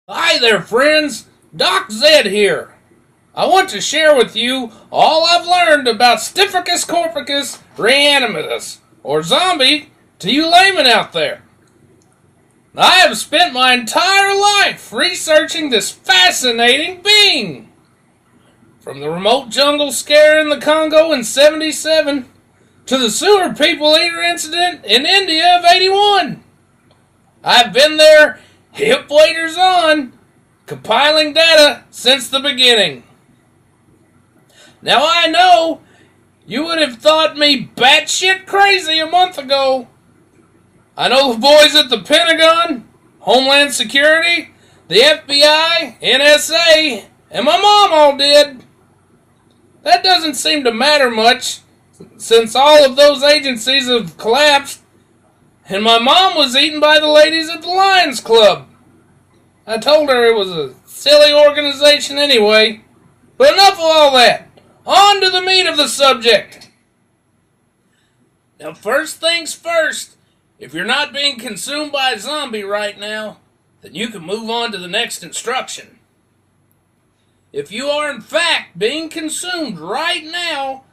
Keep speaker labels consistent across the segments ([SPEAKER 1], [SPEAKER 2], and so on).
[SPEAKER 1] Hi there, friends. Doc Zed here. I want to share with you all I've learned about Stifficus corpicus reanimatus, or zombie, to you laymen out there. I have spent my entire life researching this fascinating being. From the remote jungle scare in the Congo in '77 to the sewer people eater incident in India of '81. I've been there, hip waders on, compiling data since the beginning. Now I know you would have thought me batshit crazy a month ago. I know the boys at the Pentagon, Homeland Security, the FBI, NSA, and my mom all did. That doesn't seem to matter much, since all of those agencies have collapsed, and my mom was eaten by the ladies at the Lions Club. I told her it was a silly organization anyway. But enough of all that. On to the meat of the subject. Now, first things first, if you're not being consumed by a zombie right now, then you can move on to the next instruction. If you are in fact being consumed right now,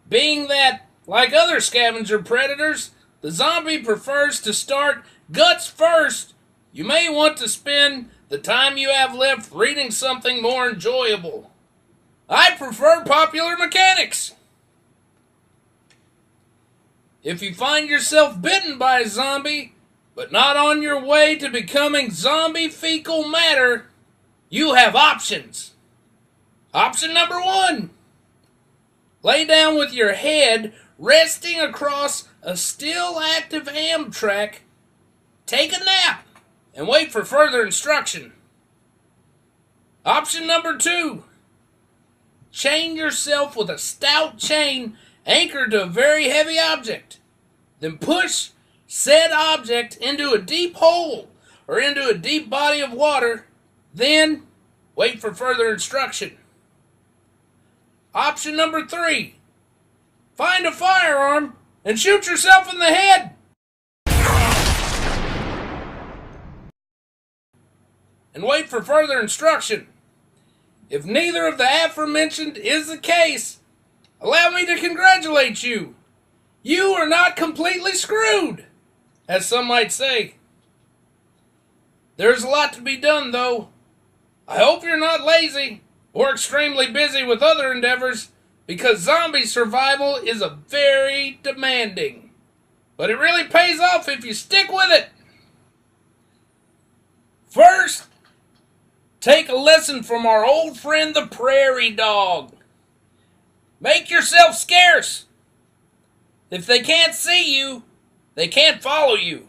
[SPEAKER 1] being that, like other scavenger predators, the zombie prefers to start guts first, you may want to spend the time you have left reading something more enjoyable. I prefer popular mechanics. If you find yourself bitten by a zombie, but not on your way to becoming zombie fecal matter, you have options. Option number 1. Lay down with your head resting across a still active Amtrak, take a nap, and wait for further instruction. Option number 2. Chain yourself with a stout chain anchored to a very heavy object. Then push said object into a deep hole or into a deep body of water. Then wait for further instruction. Option number 3. Find a firearm and shoot yourself in the head. And wait for further instruction. If neither of the aforementioned is the case, allow me to congratulate you. You are not completely screwed, as some might say. There's a lot to be done, though. I hope you're not lazy or extremely busy with other endeavors, because zombie survival is a very demanding. But it really pays off if you stick with it. First, take a lesson from our old friend the prairie dog. Make yourself scarce. If they can't see you, they can't follow you.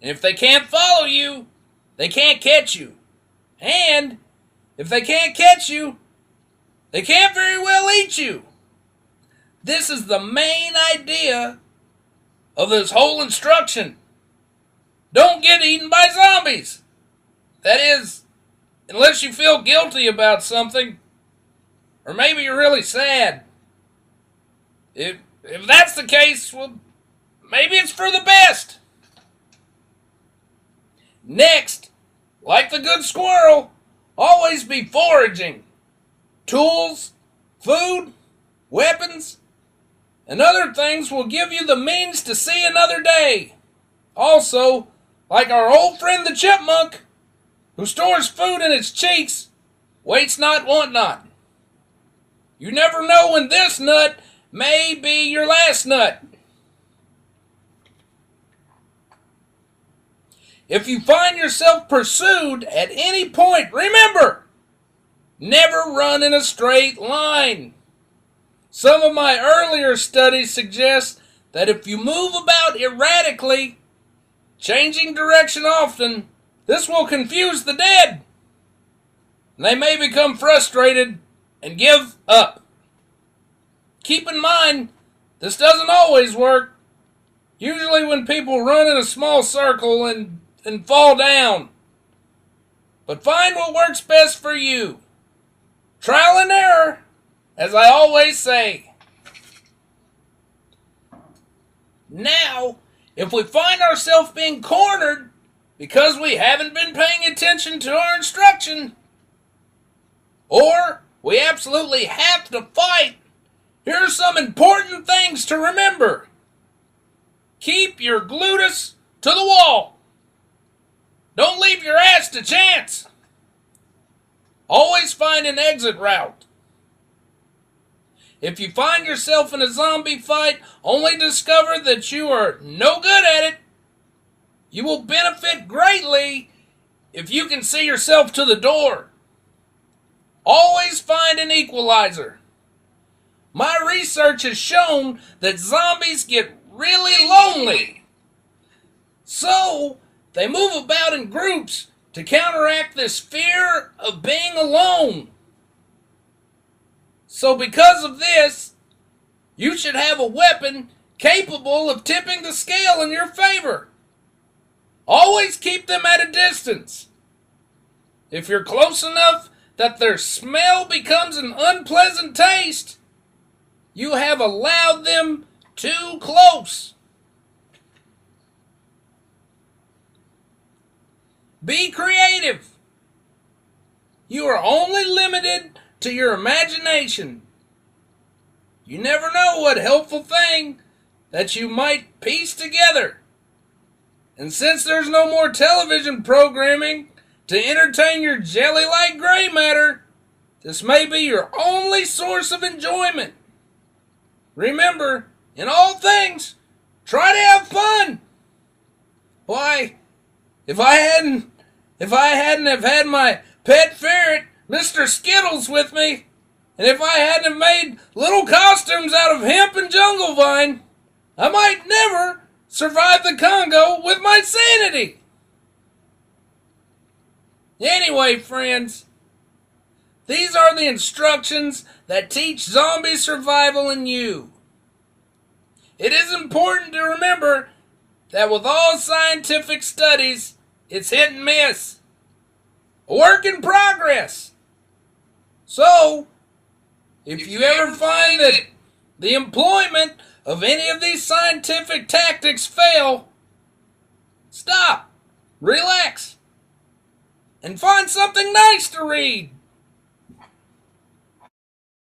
[SPEAKER 1] And if they can't follow you, they can't catch you. And if they can't catch you, they can't very well eat you. This is the main idea of this whole instruction. Don't get eaten by zombies. That is, unless you feel guilty about something, or maybe you're really sad. If that's the case, well, maybe it's for the best. Next, like the good squirrel, always be foraging. Tools, food, weapons, and other things will give you the means to see another day. Also, like our old friend the chipmunk, who stores food in its cheeks, waits not, want not. You never know when this nut may be your last nut. If you find yourself pursued at any point, remember, never run in a straight line. Some of my earlier studies suggest that if you move about erratically, changing direction often, this will confuse the dead. They may become frustrated and give up. Keep in mind, this doesn't always work. Usually when people run in a small circle and fall down. But find what works best for you. Trial and error, as I always say. Now, if we find ourselves being cornered, because we haven't been paying attention to our instruction, or we absolutely have to fight, here are some important things to remember. Keep your gluteus to the wall. Don't leave your ass to chance. Always find an exit route. If you find yourself in a zombie fight, only discover that you are no good at it. You will benefit greatly if you can see yourself to the door. Always find an equalizer. My research has shown that zombies get really lonely. So, they move about in groups to counteract this fear of being alone. So because of this, you should have a weapon capable of tipping the scale in your favor. Always keep them at a distance. If you're close enough that their smell becomes an unpleasant taste, you have allowed them too close. Be creative. You are only limited to your imagination. You never know what helpful thing that you might piece together. And since there's no more television programming to entertain your jelly-like gray matter, this may be your only source of enjoyment. Remember, in all things, try to have fun. Why, if I hadn't have had my pet ferret, Mr. Skittles, with me, and if I hadn't have made little costumes out of hemp and jungle vine, I might never survive the Congo with my sanity. Anyway, friends, these are the instructions that teach zombie survival in you. It is important to remember that with all scientific studies, it's hit and miss. A work in progress. So, if you ever find that the employment of any of these scientific tactics fail, stop, relax, and find something nice to read.